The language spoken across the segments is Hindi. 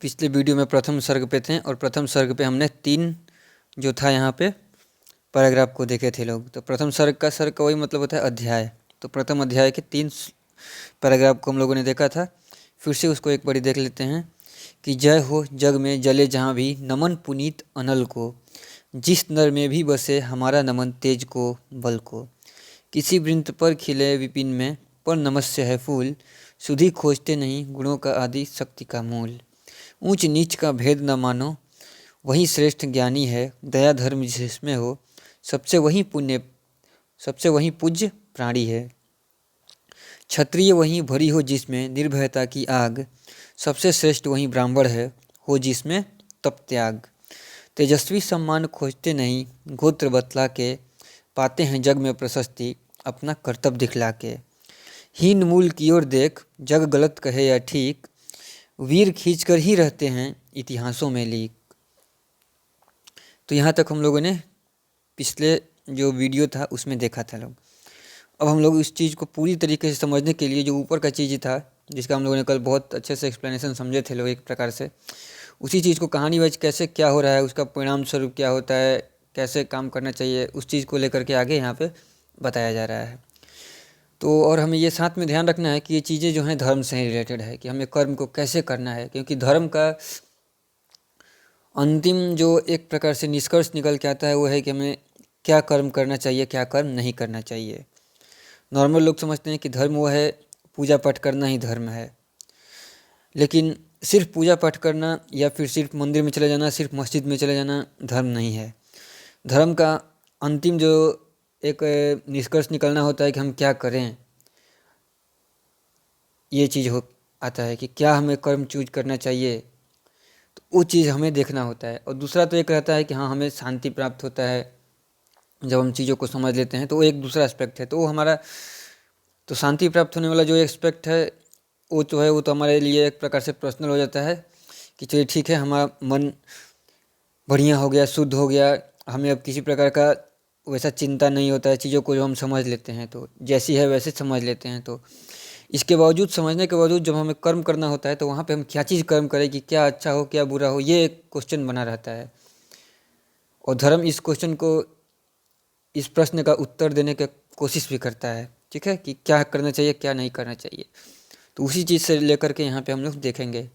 पिछले वीडियो में प्रथम सर्ग पे थे और प्रथम सर्ग पे हमने 3 जो था यहाँ पे पैराग्राफ को देखे थे लोग। तो प्रथम सर्ग का वही मतलब होता है अध्याय। तो प्रथम अध्याय के 3 पैराग्राफ को हम लोगों ने देखा था। फिर से उसको एक बारी देख लेते हैं कि जय हो जग में जले जहाँ भी, नमन पुनीत अनल को, जिस नर में भी बसे हमारा नमन तेज को बल को। किसी वृंत पर खिले विपिन में, पर नमस्य है फूल, सुधि खोजते नहीं गुणों का आदि शक्ति का मूल। ऊंच नीच का भेद न मानो, वही श्रेष्ठ ज्ञानी है, दया धर्म जिसमें हो, सबसे वही पूज्य प्राणी है। क्षत्रिय वही भरी हो जिसमें निर्भयता की आग, सबसे श्रेष्ठ वही ब्राह्मण है, हो जिसमें तप त्याग। तेजस्वी सम्मान खोजते नहीं गोत्र बतला के, पाते हैं जग में प्रशस्ति अपना कर्तव्य दिखला के। हीन मूल की ओर देख जग गलत कहे या ठीक, वीर खींचकर ही रहते हैं इतिहासों में लीक। तो यहाँ तक हम लोगों ने पिछले जो वीडियो था उसमें देखा था लोग। अब हम लोग इस चीज़ को पूरी तरीके से समझने के लिए जो ऊपर का चीज़ था, जिसका हम लोगों ने कल बहुत अच्छे से एक्सप्लेनेशन समझे थे लोग एक प्रकार से, उसी चीज़ को कहानी वाइज कैसे क्या हो रहा है, उसका परिणाम स्वरूप क्या होता है, कैसे काम करना चाहिए, उस चीज़ को लेकर के आगे यहाँ पे बताया जा रहा है। तो और हमें ये साथ में ध्यान रखना है कि ये चीज़ें जो हैं धर्म से ही रिलेटेड है, कि हमें कर्म को कैसे करना है, क्योंकि धर्म का अंतिम जो एक प्रकार से निष्कर्ष निकल के आता है वो है कि हमें क्या कर्म करना चाहिए, क्या कर्म नहीं करना चाहिए। नॉर्मल लोग समझते हैं कि धर्म वो है पूजा पाठ करना ही धर्म है, लेकिन सिर्फ पूजा पाठ करना या फिर सिर्फ मंदिर में चले जाना, सिर्फ मस्जिद में चले जाना धर्म नहीं है। धर्म का अंतिम जो एक निष्कर्ष निकलना होता है कि हम क्या करें, ये चीज़ हो आता है कि क्या हमें कर्म चूज करना चाहिए, तो वो चीज़ हमें देखना होता है। और दूसरा तो एक रहता है कि हाँ हमें शांति प्राप्त होता है जब हम चीज़ों को समझ लेते हैं, तो वो एक दूसरा एस्पेक्ट है। तो वो हमारा तो शांति प्राप्त होने वाला जो एस्पेक्ट है वो तो है, वो तो हमारे लिए एक प्रकार से पर्सनल हो जाता है कि चलिए ठीक है, हमारा मन बढ़िया हो गया, शुद्ध हो गया, हमें अब किसी प्रकार का वैसा चिंता नहीं होता है। चीज़ों को जो हम समझ लेते हैं तो जैसी है वैसे समझ लेते हैं। तो इसके बावजूद, समझने के बावजूद जब हमें कर्म करना होता है तो वहाँ पे हम क्या चीज़ कर्म करें कि क्या अच्छा हो क्या बुरा हो, ये एक क्वेश्चन बना रहता है। और धर्म इस क्वेश्चन को, इस प्रश्न का उत्तर देने की कोशिश भी करता है, ठीक है, कि क्या करना चाहिए क्या नहीं करना चाहिए। तो उसी चीज़ से लेकर के यहाँ पे हम लोग देखेंगे।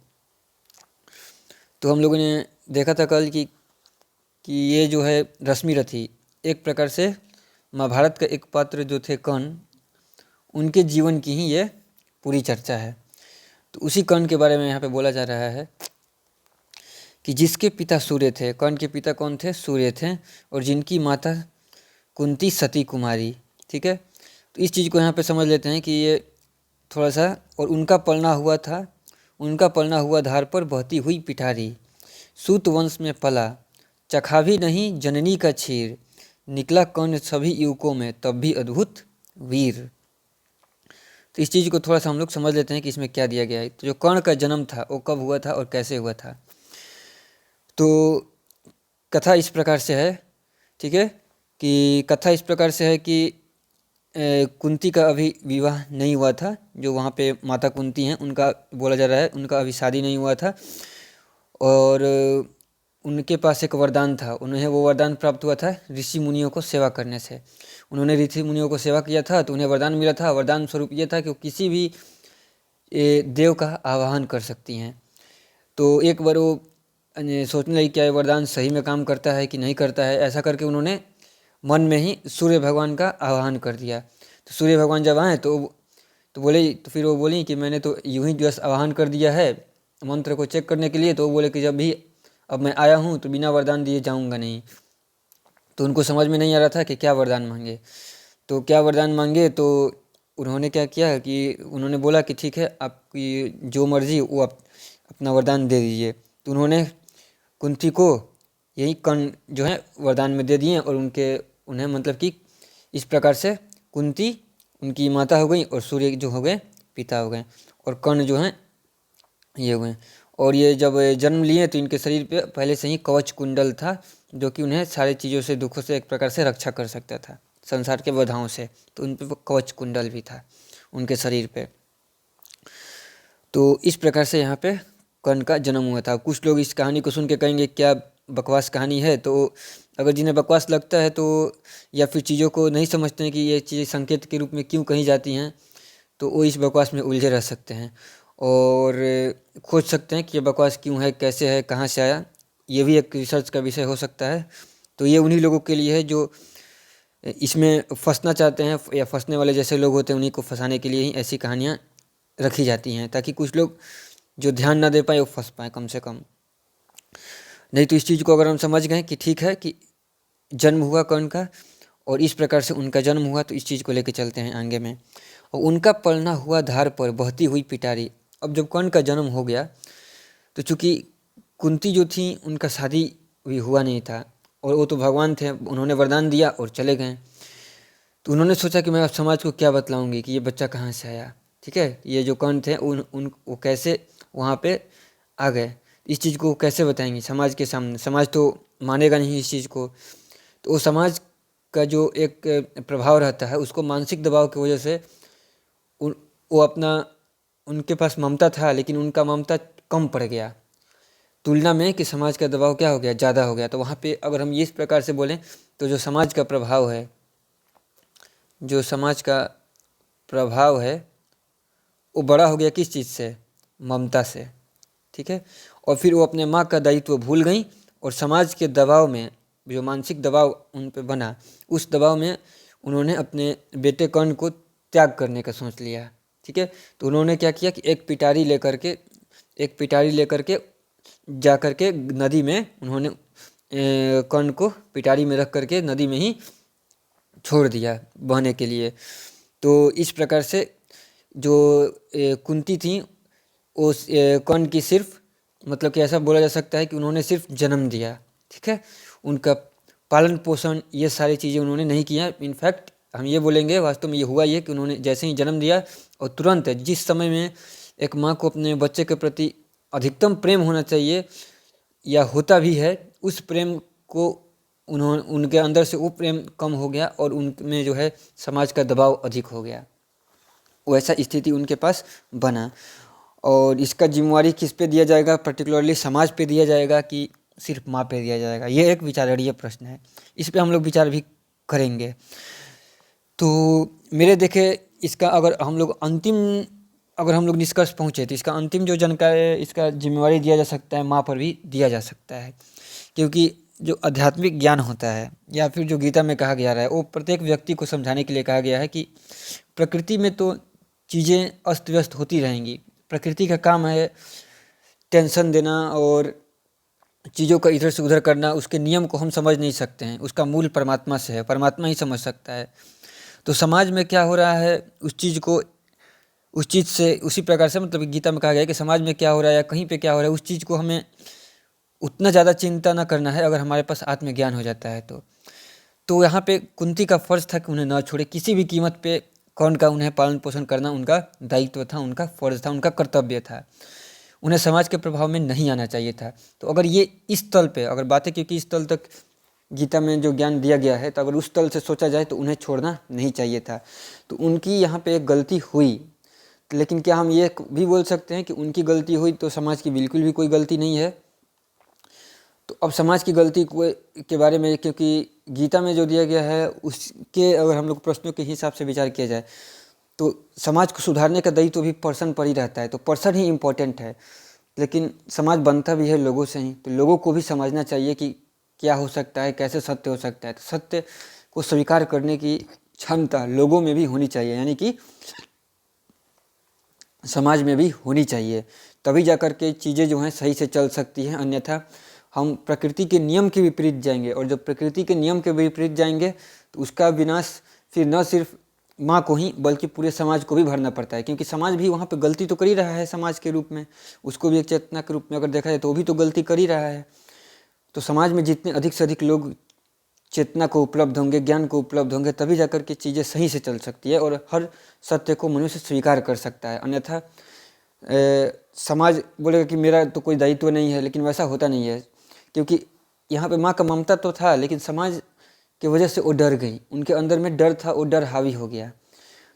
तो हम लोगों ने देखा था कल कि ये जो है रश्मि रथी एक प्रकार से महाभारत का एक पात्र जो थे कर्ण, उनके जीवन की ही ये पूरी चर्चा है। तो उसी कर्ण के बारे में यहाँ पे बोला जा रहा है कि जिसके पिता सूर्य थे, कर्ण के पिता कौन थे? सूर्य थे, और जिनकी माता कुंती सती कुमारी, ठीक है। तो इस चीज़ को यहाँ पे समझ लेते हैं कि ये थोड़ा सा, और उनका पलना हुआ धार पर बहती हुई पिठारी, सूत वंश में पला, चखा भी नहीं जननी का क्षीर, निकला कर्ण सभी युवकों में तब भी अद्भुत वीर। तो इस चीज़ को थोड़ा सा हम लोग समझ लेते हैं कि इसमें क्या दिया गया है। तो जो कर्ण का जन्म था वो कब हुआ था और कैसे हुआ था। तो कथा इस प्रकार से है, ठीक है, कि कथा इस प्रकार से है कि कुंती का अभी विवाह नहीं हुआ था। जो वहाँ पे माता कुंती हैं उनका बोला जा रहा है, उनका अभी शादी नहीं हुआ था, और उनके पास एक वरदान था। उन्हें वो वरदान प्राप्त हुआ था ऋषि मुनियों को सेवा करने से। उन्होंने ऋषि मुनियों को सेवा किया था तो उन्हें वरदान मिला था। वरदान स्वरूप ये था कि वो किसी भी देव का आवाहन कर सकती हैं। तो एक बार वो सोचने लगी क्या ये वरदान सही में काम करता है कि नहीं करता है। ऐसा करके उन्होंने मन में ही सूर्य भगवान का आवाहन कर दिया। तो सूर्य भगवान जब आए तो बोले, तो फिर वो बोली कि मैंने तो यूं ही जस्ट आवाहन कर दिया है मंत्र को चेक करने के लिए। तो वो बोले कि जब भी अब मैं आया हूँ तो बिना वरदान दिए जाऊँगा नहीं। तो उनको समझ में नहीं आ रहा था कि क्या वरदान मांगे। तो क्या वरदान मांगे, तो उन्होंने क्या किया कि उन्होंने बोला कि ठीक है, आपकी जो मर्जी वो आप अपना वरदान दे दीजिए। तो उन्होंने कुंती को यही कर्ण जो है वरदान में दे दिए, और उन्हें मतलब कि इस प्रकार से कुंती उनकी माता हो गई और सूर्य जो हो गए पिता हो गए, और कर्ण जो हैं ये हुए। और ये जब जन्म लिए तो इनके शरीर पे पहले से ही कवच कुंडल था, जो कि उन्हें सारी चीज़ों से, दुखों से एक प्रकार से रक्षा कर सकता था, संसार के बाधाओं से। तो उन पे कवच कुंडल भी था उनके शरीर पे। तो इस प्रकार से यहाँ पे कर्ण का जन्म हुआ था। कुछ लोग इस कहानी को सुन के कहेंगे क्या बकवास कहानी है, तो अगर जिन्हें बकवास लगता है तो या फिर चीज़ों को नहीं समझते हैं कि ये चीज़ें संकेत के रूप में क्यों कही जाती हैं, तो वो इस बकवास में उलझे रह सकते हैं और खोज सकते हैं कि ये बकवास क्यों है, कैसे है, कहाँ से आया। ये भी एक रिसर्च का विषय हो सकता है। तो ये उन्हीं लोगों के लिए है जो इसमें फंसना चाहते हैं या फंसने वाले जैसे लोग होते हैं, उन्हीं को फंसाने के लिए ही ऐसी कहानियाँ रखी जाती हैं, ताकि कुछ लोग जो ध्यान ना दे पाए वो फंस पाए कम से कम। नहीं तो इस चीज़ को अगर हम समझ गए कि ठीक है कि जन्म हुआ कर्ण का और इस प्रकार से उनका जन्म हुआ, तो इस चीज़ को लेकर चलते हैं आगे में। और उनका पलना हुआ धार पर बहती हुई पिटारी। अब जब कर्ण का जन्म हो गया तो चूँकि कुंती जो थी उनका शादी भी हुआ नहीं था और वो तो भगवान थे, उन्होंने वरदान दिया और चले गए। तो उन्होंने सोचा कि मैं अब समाज को क्या बतलाऊंगी कि ये बच्चा कहाँ से आया, ठीक है, ये जो कर्ण थे वो कैसे वहाँ पे आ गए, इस चीज़ को कैसे बताएंगे समाज के सामने। समाज तो मानेगा नहीं इस चीज़ को। तो वो समाज का जो एक प्रभाव रहता है, उसको मानसिक दबाव की वजह से वो अपना, उनके पास ममता था लेकिन उनका ममता कम पड़ गया तुलना में कि समाज का दबाव क्या हो गया, ज़्यादा हो गया। तो वहाँ पे अगर हम इस प्रकार से बोलें तो जो समाज का प्रभाव है, जो समाज का प्रभाव है वो बड़ा हो गया किस चीज़ से, ममता से, ठीक है। और फिर वो अपने माँ का दायित्व भूल गई और समाज के दबाव में, जो मानसिक दबाव उन पे बना, उस दबाव में उन्होंने अपने बेटे कर्ण को त्याग करने का सोच लिया, ठीक है। तो उन्होंने क्या किया कि एक पिटारी लेकर के जा कर के नदी में उन्होंने कर्ण को पिटारी में रख करके नदी में ही छोड़ दिया बहने के लिए। तो इस प्रकार से जो कुंती थी उस कर्ण की सिर्फ, मतलब कि ऐसा बोला जा सकता है कि उन्होंने सिर्फ जन्म दिया, ठीक है। उनका पालन पोषण ये सारी चीज़ें उन्होंने नहीं किया। इनफैक्ट हम ये बोलेंगे वास्तव में ये हुआ ये कि उन्होंने जैसे ही जन्म दिया और तुरंत, जिस समय में एक माँ को अपने बच्चे के प्रति अधिकतम प्रेम होना चाहिए या होता भी है, उस प्रेम को उनके अंदर से वो प्रेम कम हो गया और उनमें जो है समाज का दबाव अधिक हो गया। वैसा स्थिति उनके पास बना। और इसका जिम्मेवारी किस पे दिया जाएगा, पर्टिकुलरली समाज पे दिया जाएगा कि सिर्फ माँ पे दिया जाएगा, ये एक विचारणीय प्रश्न है। इस पे हम लोग विचार भी करेंगे। तो मेरे देखे इसका अगर हम लोग निष्कर्ष पहुँचे तो इसका अंतिम जो जानकारी है, इसका जिम्मेवारी दिया जा सकता है माँ पर भी दिया जा सकता है। क्योंकि जो आध्यात्मिक ज्ञान होता है या फिर जो गीता में कहा गया है, वो प्रत्येक व्यक्ति को समझाने के लिए कहा गया है कि प्रकृति में तो चीज़ें अस्त व्यस्त होती रहेंगी। प्रकृति का काम है टेंशन देना और चीज़ों का इधर से उधर करना। उसके नियम को हम समझ नहीं सकते हैं, उसका मूल परमात्मा से है, परमात्मा ही समझ सकता है। तो समाज में क्या हो रहा है उस चीज़ से उसी प्रकार से, मतलब गीता में कहा गया है कि समाज में क्या हो रहा है या कहीं पे क्या हो रहा है, उस चीज़ को हमें उतना ज़्यादा चिंता ना करना है अगर हमारे पास आत्मज्ञान हो जाता है तो यहाँ पे कुंती का फर्ज था कि उन्हें न छोड़े किसी भी कीमत पे। कर्ण का उन्हें पालन पोषण करना उनका दायित्व था, उनका फर्ज था, उनका कर्तव्य था। उन्हें समाज के प्रभाव में नहीं आना चाहिए था। तो अगर ये इस तल पे अगर बातें, क्योंकि इस तल तक गीता में जो ज्ञान दिया गया है, तो अगर उस तल से सोचा जाए तो उन्हें छोड़ना नहीं चाहिए था। तो उनकी यहाँ पे एक गलती हुई, लेकिन क्या हम ये भी बोल सकते हैं कि उनकी गलती हुई तो समाज की बिल्कुल भी कोई गलती नहीं है? तो अब समाज की गलती के बारे में, क्योंकि गीता में जो दिया गया है उसके अगर हम लोग प्रश्नों के हिसाब से विचार किया जाए तो समाज को सुधारने का दायित्व भी पर्सन पर ही रहता है। तो पर्सन ही इम्पोर्टेंट है, लेकिन समाज बनता भी है लोगों से ही। तो लोगों को भी समझना चाहिए कि क्या हो सकता है, कैसे सत्य हो सकता है। तो सत्य को स्वीकार करने की क्षमता लोगों में भी होनी चाहिए, यानी कि समाज में भी होनी चाहिए। तभी जाकर के चीज़ें जो हैं सही से चल सकती हैं। अन्यथा हम प्रकृति के नियम के विपरीत जाएंगे, और जब प्रकृति के नियम के विपरीत जाएंगे तो उसका विनाश फिर न सिर्फ माँ को ही बल्कि पूरे समाज को भी भरना पड़ता है। क्योंकि समाज भी वहाँ पे गलती तो कर ही रहा है समाज के रूप में, उसको भी एक चेतना के रूप में अगर देखा जाए तो वो भी तो गलती कर ही रहा है। तो समाज में जितने अधिक से अधिक लोग चेतना को उपलब्ध होंगे, ज्ञान को उपलब्ध होंगे, तभी जाकर के चीज़ें सही से चल सकती है और हर सत्य को मनुष्य स्वीकार कर सकता है। अन्यथा समाज बोलेगा कि मेरा तो कोई दायित्व नहीं है, लेकिन वैसा होता नहीं है। क्योंकि यहाँ पे माँ का ममता तो था, लेकिन समाज की वजह से वो डर गई, उनके अंदर में डर था, वो डर हावी हो गया।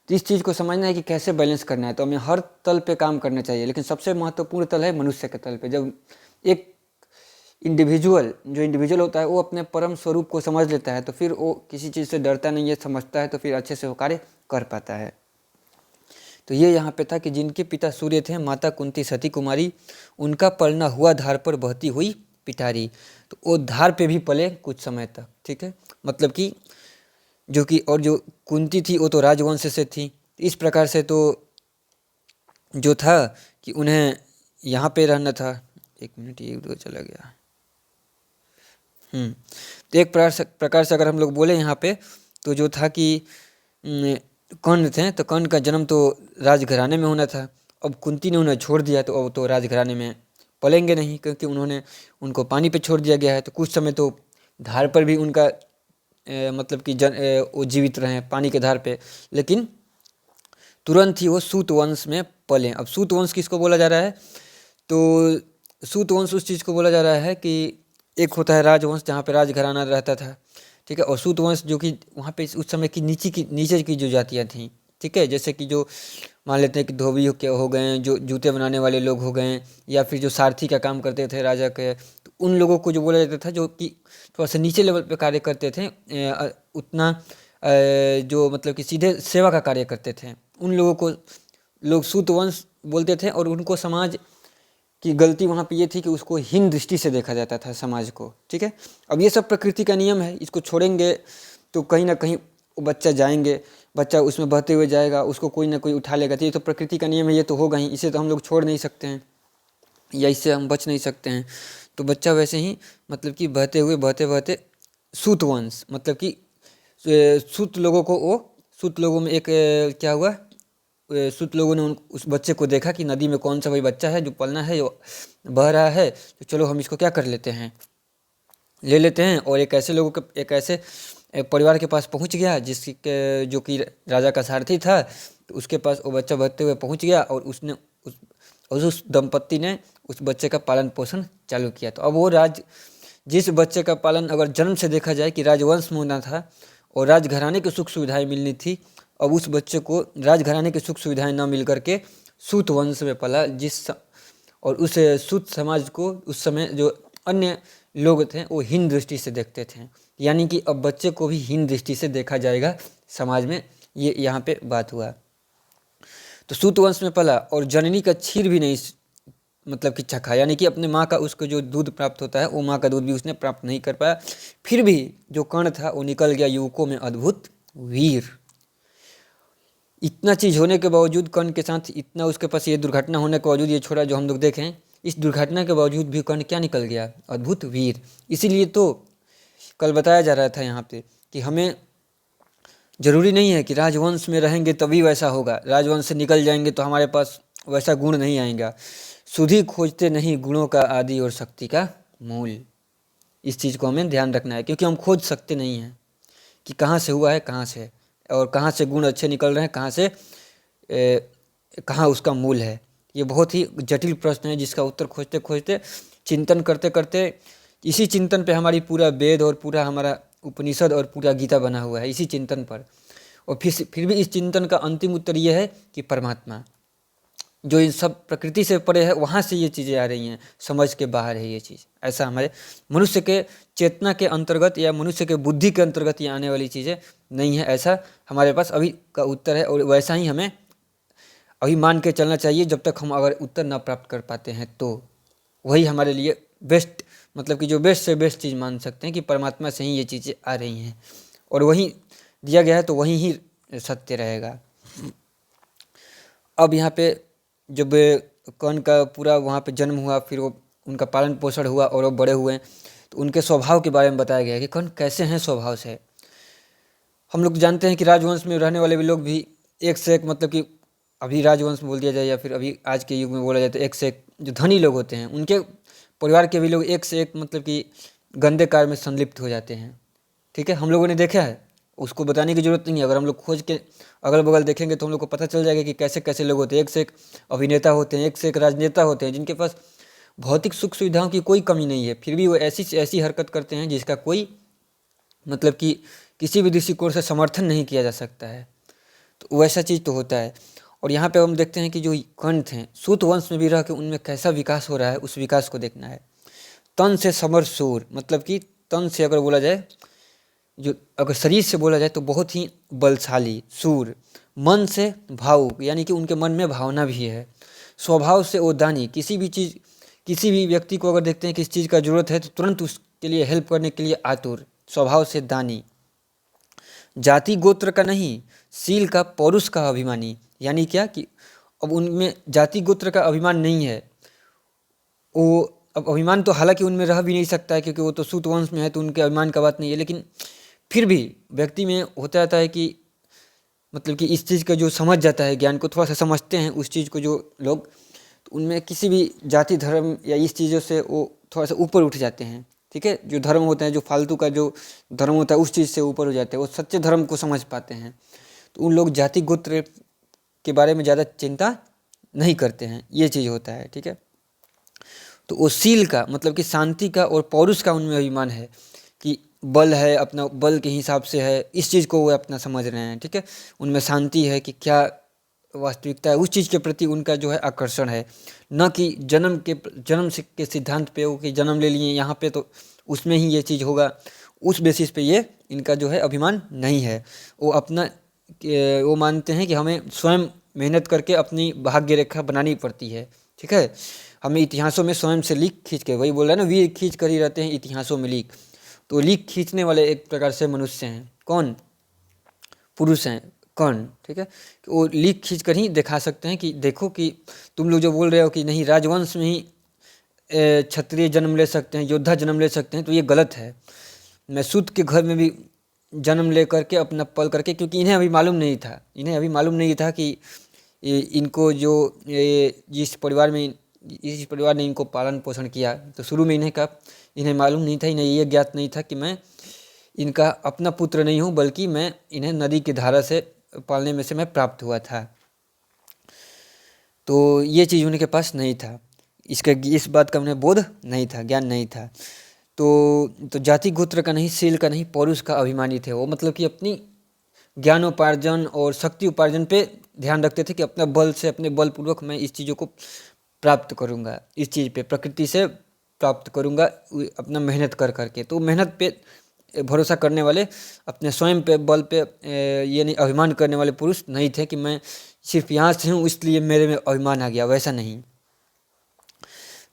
तो इस चीज़ को समझना है कि कैसे बैलेंस करना है। तो हमें हर तल पे काम करना चाहिए, लेकिन सबसे महत्वपूर्ण तल है मनुष्य के तल पे। जब एक इंडिविजुअल होता है वो अपने परम स्वरूप को समझ लेता है, तो फिर वो किसी चीज़ से डरता नहीं है, समझता है, तो फिर अच्छे से वो कार्य कर पाता है। तो ये यहाँ पे था कि जिनके पिता सूर्य थे, माता कुंती सती कुमारी, उनका पलना हुआ धार पर बहती हुई पिटारी। तो वो धार पे भी पले कुछ समय तक, ठीक है। मतलब कि जो कुंती थी वो तो राजवंश से थी, इस प्रकार से तो जो था कि उन्हें यहाँ पे रहना था। एक मिनट, ये उधर चला गया। तो एक प्रकार से अगर हम लोग बोले यहाँ पे, तो जो था कि कर्ण थे, तो कर्ण का जन्म तो राजघराने में होना था। अब कुंती ने उन्हें छोड़ दिया, तो अब तो राजघराने में पलेंगे नहीं, क्योंकि उनको पानी पे छोड़ दिया गया है। तो कुछ समय तो धार पर भी उनका मतलब कि वो जीवित रहे पानी के धार पे, लेकिन तुरंत ही वो सूत वंश में पले। अब सूत वंश किसको बोला जा रहा है? तो सूत वंश उस चीज़ को बोला जा रहा है कि एक होता है राजवंश जहाँ पे राजघराना रहता था, ठीक है, और सूत वंश जो कि वहाँ पे उस समय की नीचे की जो जातियाँ थीं, ठीक है, जैसे कि जो मान लेते हैं कि धोबी हो गए, जो जूते बनाने वाले लोग हो गए, या फिर जो सारथी का काम करते थे राजा के, तो उन लोगों को जो बोला जाता था, जो कि थोड़ा सा नीचे लेवल पे कार्य करते थे, उतना जो मतलब कि सीधे सेवा का कार्य करते थे, उन लोगों को लोग सूत वंश बोलते थे। और उनको समाज की गलती वहाँ पे ये थी कि उसको हीन दृष्टि से देखा जाता था समाज को, ठीक है। अब ये सब प्रकृति का नियम है, इसको छोड़ेंगे तो कहीं ना कहीं वो बच्चा उसमें बहते हुए जाएगा, उसको कोई ना कोई उठा लेगा। तो ये तो प्रकृति का नियम है, ये तो होगा ही, इसे तो हम लोग छोड़ नहीं सकते हैं, या इससे हम बच नहीं सकते हैं। तो बच्चा वैसे ही मतलब कि बहते बहते सूत वंश, मतलब कि सूत लोगों में एक क्या हुआ, सूत लोगों ने उस बच्चे को देखा कि नदी में कौन सा भाई बच्चा है जो पलना है, जो बह रहा है, तो चलो हम इसको क्या कर लेते हैं, ले लेते हैं। और एक ऐसे परिवार के पास पहुंच गया जो कि राजा का सारथी था। तो उसके पास वो बच्चा बहते हुए पहुंच गया, और उस दंपत्ति ने उस बच्चे का पालन पोषण चालू किया। तो अब जिस बच्चे का पालन अगर जन्म से देखा जाए कि राजवंश में होना था और राजघराने की सुख सुविधाएं मिलनी थी, अब उस बच्चे को राजघराने की सुख सुविधाएं न मिल करके सूत वंश में पला, और उस सूत समाज को उस समय जो अन्य लोग थे वो हीन दृष्टि से देखते थे। यानी कि अब बच्चे को भी हीन दृष्टि से देखा जाएगा समाज में, ये यहाँ पे बात हुआ। तो सूत वंश में पला और जननी का क्षीर भी नहीं मतलब कि चखा, यानी कि अपने माँ का उसको जो दूध प्राप्त होता है वो माँ का दूध भी उसने प्राप्त नहीं कर पाया। फिर भी जो कर्ण था वो निकल गया युवकों में अद्भुत वीर। इतना चीज़ होने के बावजूद, कर्ण के साथ इतना उसके पास ये दुर्घटना होने के बावजूद, ये छोरा जो हम लोग देखें, इस दुर्घटना के बावजूद भी कर्ण क्या निकल गया? अद्भुत वीर। इसीलिए तो कल बताया जा रहा था यहाँ पे कि हमें जरूरी नहीं है कि राजवंश में रहेंगे तभी वैसा होगा, राजवंश से निकल जाएंगे तो हमारे पास वैसा गुण नहीं आएगा। सुधि खोजते नहीं गुणों का आदि और शक्ति का मूल। इस चीज़ को हमें ध्यान रखना है, क्योंकि हम खोज सकते नहीं हैं कि कहाँ से हुआ है, कहाँ से, और कहाँ से गुण अच्छे निकल रहे हैं, कहाँ उसका मूल है। ये बहुत ही जटिल प्रश्न है, जिसका उत्तर खोजते खोजते, चिंतन करते करते, इसी चिंतन पे हमारी पूरा वेद और पूरा हमारा उपनिषद और पूरा गीता बना हुआ है, इसी चिंतन पर। और फिर भी इस चिंतन का अंतिम उत्तर ये है कि परमात्मा जो इन सब प्रकृति से परे है, वहाँ से ये चीज़ें आ रही हैं, समझ के बाहर है ये चीज़। ऐसा हमारे मनुष्य के चेतना के अंतर्गत या मनुष्य के बुद्धि के अंतर्गत ये आने वाली चीज़ें नहीं है, ऐसा हमारे पास अभी का उत्तर है। और वैसा ही हमें अभी मान के चलना चाहिए, जब तक हम अगर उत्तर ना प्राप्त कर पाते हैं तो वही हमारे लिए बेस्ट, मतलब कि जो बेस्ट से बेस्ट चीज़ मान सकते हैं कि परमात्मा से ही ये चीज़ें आ रही हैं, और वही दिया गया है तो वही ही सत्य रहेगा। अब यहाँ पे जब कर्ण का पूरा वहाँ पे जन्म हुआ, फिर वो उनका पालन पोषण हुआ और वो बड़े हुए, तो उनके स्वभाव के बारे में बताया गया है कि कर्ण कैसे हैं स्वभाव से। हम लोग जानते हैं कि राजवंश में रहने वाले भी लोग भी एक से एक, मतलब कि अभी राजवंश बोल दिया जाए या फिर अभी आज के युग में बोला जाए तो एक से एक जो धनी लोग होते हैं, उनके परिवार के भी लोग एक से एक मतलब कि गंदे कार्य में संलिप्त हो जाते हैं, ठीक है। हम लोगों ने देखा है, उसको बताने की जरूरत नहीं है। अगर हम लोग खोज के अगल बगल देखेंगे तो हम लोग को पता चल जाएगा कि कैसे कैसे लोग होते हैं। एक से एक अभिनेता होते हैं, एक से एक राजनेता होते हैं, जिनके पास भौतिक सुख सुविधाओं की कोई कमी नहीं है, फिर भी वो ऐसी से ऐसी हरकत करते हैं जिसका कोई मतलब कि किसी भी दृष्टिकोण से समर्थन नहीं किया जा सकता है। तो वैसा चीज़ तो होता है। और यहाँ पे हम देखते हैं कि जो कर्ण थे, सूत वंश में भी रह के उनमें कैसा विकास हो रहा है, उस विकास को देखना है। तन से समर सूर, मतलब कि तन से अगर बोला जाए, जो अगर शरीर से बोला जाए तो बहुत ही बलशाली सूर। मन से भावुक, यानी कि उनके मन में भावना भी है। स्वभाव से वो दानी, किसी भी चीज़, किसी भी व्यक्ति को अगर देखते हैं किस चीज़ का ज़रूरत है तो तुरंत उसके लिए हेल्प करने के लिए आतुर, स्वभाव से दानी। जाति गोत्र का नहीं, शील का पौरुष का अभिमानी, यानी क्या कि अब उनमें जाति गोत्र का अभिमान नहीं है। वो अब अभिमान तो हालांकि उनमें रह भी नहीं सकता है, क्योंकि वो तो सूत वंश में है, तो उनके अभिमान का बात नहीं है। लेकिन फिर भी व्यक्ति में होता रहता है कि मतलब कि इस चीज़ का जो समझ जाता है, ज्ञान को थोड़ा सा समझते हैं उस चीज़ को जो लोग, तो उनमें किसी भी जाति धर्म या इस चीज़ों से वो थोड़ा सा ऊपर उठ जाते हैं। ठीक है, जो धर्म होते हैं, जो फालतू का जो धर्म होता है उस चीज़ से ऊपर हो जाते हैं, वो सच्चे धर्म को समझ पाते हैं। तो उन लोग जाति गोत्र के बारे में ज़्यादा चिंता नहीं करते हैं, ये चीज़ होता है। ठीक है, तो वो शील का मतलब कि शांति का और पौरुष का उनमें अभिमान है कि बल है, अपना बल के हिसाब से है, इस चीज़ को वो अपना समझ रहे हैं। ठीक है, उनमें शांति है कि क्या वास्तविकता है, उस चीज़ के प्रति उनका जो है आकर्षण है, न कि जन्म के सिद्धांत पे वो कि जन्म ले लिए यहाँ पे तो उसमें ही ये चीज़ होगा, उस बेसिस पे ये इनका जो है अभिमान नहीं है। वो अपना वो मानते हैं कि हमें स्वयं मेहनत करके अपनी भाग्य रेखा बनानी पड़ती है। ठीक है, हमें इतिहासों में स्वयं से लीक खींच के, वही बोल रहा है ना, वीर खींच कर ही रहते हैं इतिहासों में लीक। तो लीक खींचने वाले एक प्रकार से मनुष्य हैं। कौन? पुरुष हैं, कर्ण। ठीक है, वो लीक खींच कर ही दिखा सकते हैं कि देखो कि तुम लोग जो बोल रहे हो कि नहीं राजवंश में ही क्षत्रिय जन्म ले सकते हैं, योद्धा जन्म ले सकते हैं, तो ये गलत है। मैं सूत के घर में भी जन्म ले करके अपना पल करके, क्योंकि इन्हें अभी मालूम नहीं था कि इनको जो जिस परिवार ने इनको पालन पोषण किया, तो शुरू में इन्हें मालूम नहीं था, इन्हें ये ज्ञात नहीं था कि मैं इनका अपना पुत्र नहीं हूँ, बल्कि मैं इन्हें नदी की धारा से पालने में से मैं प्राप्त हुआ था। तो ये चीज़ उनके पास नहीं था, इस बात का उन्हें बोध नहीं था, ज्ञान नहीं था। तो जाति गोत्र का नहीं, शील का नहीं, पौरुष का अभिमानी थे वो। मतलब कि अपनी ज्ञानोपार्जन और शक्ति उपार्जन पे ध्यान रखते थे कि अपना बल से, अपने बलपूर्वक मैं इस चीज़ों को प्राप्त करूँगा, इस चीज़ पे प्रकृति से प्राप्त करूँगा अपना मेहनत कर करके। तो मेहनत पे भरोसा करने वाले, अपने स्वयं पे बल पे ये नहीं अभिमान करने वाले पुरुष नहीं थे कि मैं सिर्फ यहाँ से हूँ इसलिए मेरे में अभिमान आ गया, वैसा नहीं।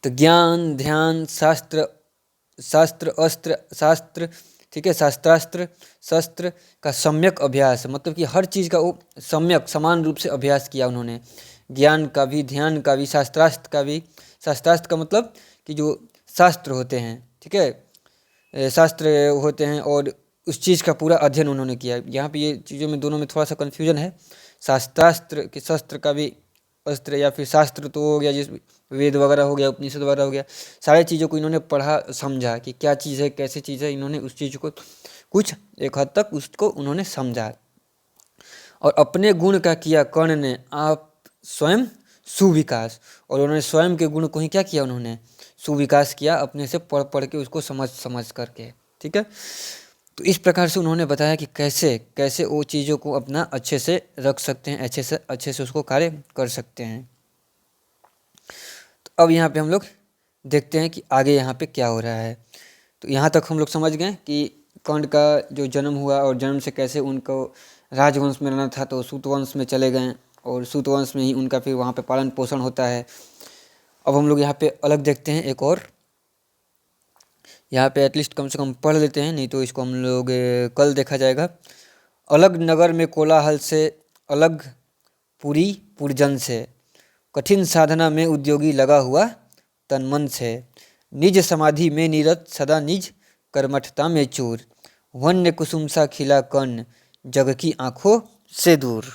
तो ज्ञान, ध्यान, शास्त्र अस्त्र, ठीक है, शास्त्रास्त्र शस्त्र का सम्यक अभ्यास, मतलब कि हर चीज़ का वो सम्यक समान रूप से अभ्यास किया उन्होंने। ज्ञान का भी, ध्यान का भी, शास्त्रास्त्र का भी। शास्त्रास्त्र का मतलब कि जो शास्त्र होते हैं, ठीक है, शास्त्र होते हैं, और उस चीज़ का पूरा अध्ययन उन्होंने किया। यहाँ पे ये चीज़ों में दोनों में थोड़ा सा कन्फ्यूजन है। शास्त्रास्त्र के शस्त्र का भी अस्त्र या फिर शास्त्र तो हो गया, जिस वेद वगैरह हो गया, उपनिषद वगैरह हो गया, सारी चीज़ों को इन्होंने पढ़ा, समझा कि क्या चीज़ है, कैसे चीज़ है। इन्होंने उस चीज़ को कुछ एक हद तक उसको उन्होंने समझा। और अपने गुण का किया कर्ण ने आप स्वयं सुविकास, और उन्होंने स्वयं के गुण को ही क्या किया, उन्होंने सुविकास किया, अपने से पढ़ पढ़ के उसको समझ करके। ठीक है, तो इस प्रकार से उन्होंने बताया कि कैसे कैसे वो चीज़ों को अपना अच्छे से रख सकते हैं, अच्छे से उसको कार्य कर सकते हैं। तो अब यहाँ पे हम लोग देखते हैं कि आगे यहाँ पे क्या हो रहा है। तो यहाँ तक हम लोग समझ गए कि कर्ण का जो जन्म हुआ और जन्म से कैसे उनको राजवंश में रहना था, तो सूत वंश में चले गए, और सूत वंश में ही उनका फिर वहाँ पे पालन पोषण होता है। अब हम लोग यहाँ पे अलग देखते हैं एक और, यहाँ पे एटलीस्ट कम से कम पढ़ लेते हैं, नहीं तो इसको हम लोग कल देखा जाएगा। अलग नगर में कोलाहल से, अलग पुरी पुरजन से, कठिन साधना में उद्योगी लगा हुआ तन मन से, निज समाधि में नीरत सदा निज कर्मठता में चूर, वन्य कुसुम सा खिला कर्ण जग की आंखों से दूर।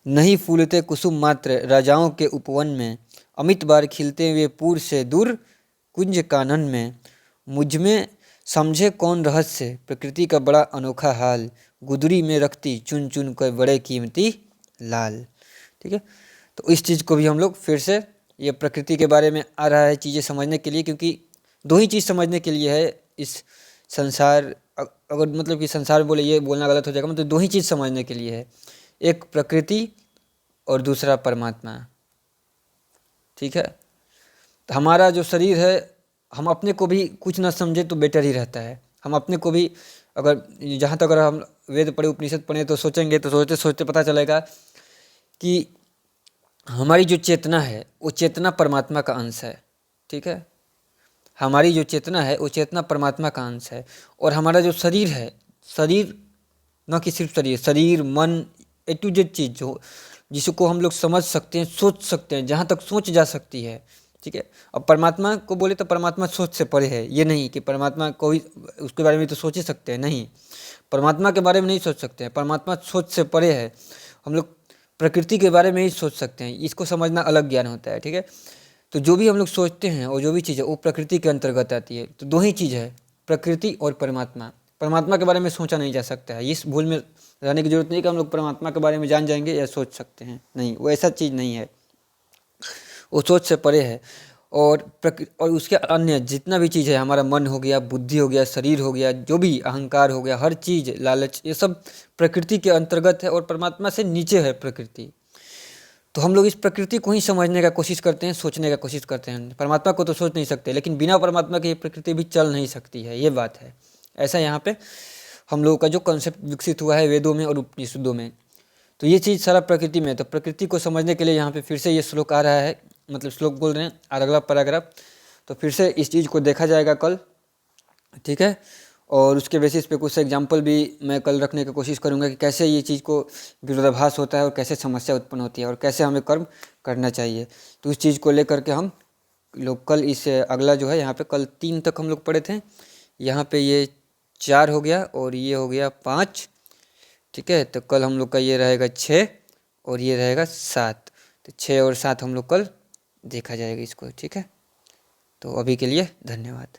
नहीं फूलते कुसुम मात्र राजाओं के उपवन में, अमित बार खिलते हुए पूर से दूर कुंज कानन में, मुझ में समझे कौन रहस्य प्रकृति का बड़ा अनोखा हाल, गुदरी में रखती चुन चुन कर बड़े कीमती लाल। ठीक है, तो इस चीज़ को भी हम लोग फिर से, ये प्रकृति के बारे में आ रहा है चीज़ें समझने के लिए, क्योंकि दो ही चीज़ समझने के लिए है इस संसार अगर मतलब कि संसार बोले ये बोलना गलत हो जाएगा, मतलब दो ही चीज़ समझने के लिए है, एक प्रकृति और दूसरा परमात्मा। ठीक है, तो हमारा जो शरीर है, हम अपने को भी कुछ ना समझे तो बेटर ही रहता है। हम अपने को भी अगर जहाँ तक अगर हम वेद पढ़े उपनिषद पढ़े तो सोचेंगे तो सोचते सोचते पता चलेगा कि हमारी जो चेतना है वो चेतना परमात्मा का अंश है। ठीक है, हमारी जो चेतना है वो चेतना परमात्मा का अंश है। और हमारा जो शरीर है, शरीर न कि सिर्फ शरीर, शरीर मन ए टू जेड चीज़ जो जिसको हम लोग समझ सकते हैं, सोच सकते हैं, जहाँ तक सोच जा सकती है। ठीक है, अब परमात्मा को बोले तो परमात्मा सोच से परे है, ये नहीं कि परमात्मा कोई उसके बारे में तो सोच ही सकते हैं, नहीं, परमात्मा के बारे में नहीं सोच सकते हैं, परमात्मा सोच से परे है। हम लोग प्रकृति के बारे में ही सोच सकते हैं, इसको समझना अलग ज्ञान होता है। ठीक है, तो जो भी हम लोग सोचते हैं और जो भी चीज़ है वो प्रकृति के अंतर्गत आती है। तो दो ही चीज़ है, प्रकृति और परमात्मा। परमात्मा के बारे में सोचा नहीं जा सकता है, इस भूल में रहने की जरूरत नहीं कि हम लोग परमात्मा के बारे में जान जाएंगे या सोच सकते हैं, नहीं, वो ऐसा चीज़ नहीं है, वो सोच से परे है। और उसके अन्य जितना भी चीज़ है, हमारा मन हो गया, बुद्धि हो गया, शरीर हो गया, जो भी अहंकार हो गया, हर चीज़, लालच, ये सब प्रकृति के अंतर्गत है और परमात्मा से नीचे है प्रकृति। तो हम लोग इस प्रकृति को ही समझने का कोशिश करते हैं, सोचने का कोशिश करते हैं। परमात्मा को तो सोच नहीं सकते, लेकिन बिना परमात्मा के ये प्रकृति भी चल नहीं सकती है, ये बात है। ऐसा यहाँ पे हम लोगों का जो कॉन्सेप्ट विकसित हुआ है वेदों में और उपनिषदों में, तो ये चीज़ सारा प्रकृति में है। तो प्रकृति को समझने के लिए यहाँ पे फिर से ये श्लोक आ रहा है, मतलब श्लोक बोल रहे हैं और अगला पैराग्राफ, तो फिर से इस चीज़ को देखा जाएगा कल। ठीक है, और उसके बेसिस पे कुछ एग्जाम्पल भी मैं कल रखने की कोशिश करूँगा कि कैसे ये चीज़ को विरोधाभास होता है और कैसे समस्या उत्पन्न होती है और कैसे हमें कर्म करना चाहिए। तो इस चीज़ को लेकर के हम लोग कल इस अगला जो है, यहाँ पे कल 3 तक हम लोग पढ़े थे, यहाँ पे ये 4 हो गया और ये हो गया 5। ठीक है, तो कल हम लोग का ये रहेगा 6 और ये रहेगा 7। तो 6 और 7 हम लोग कल देखा जाएगा इसको। ठीक है, तो अभी के लिए धन्यवाद।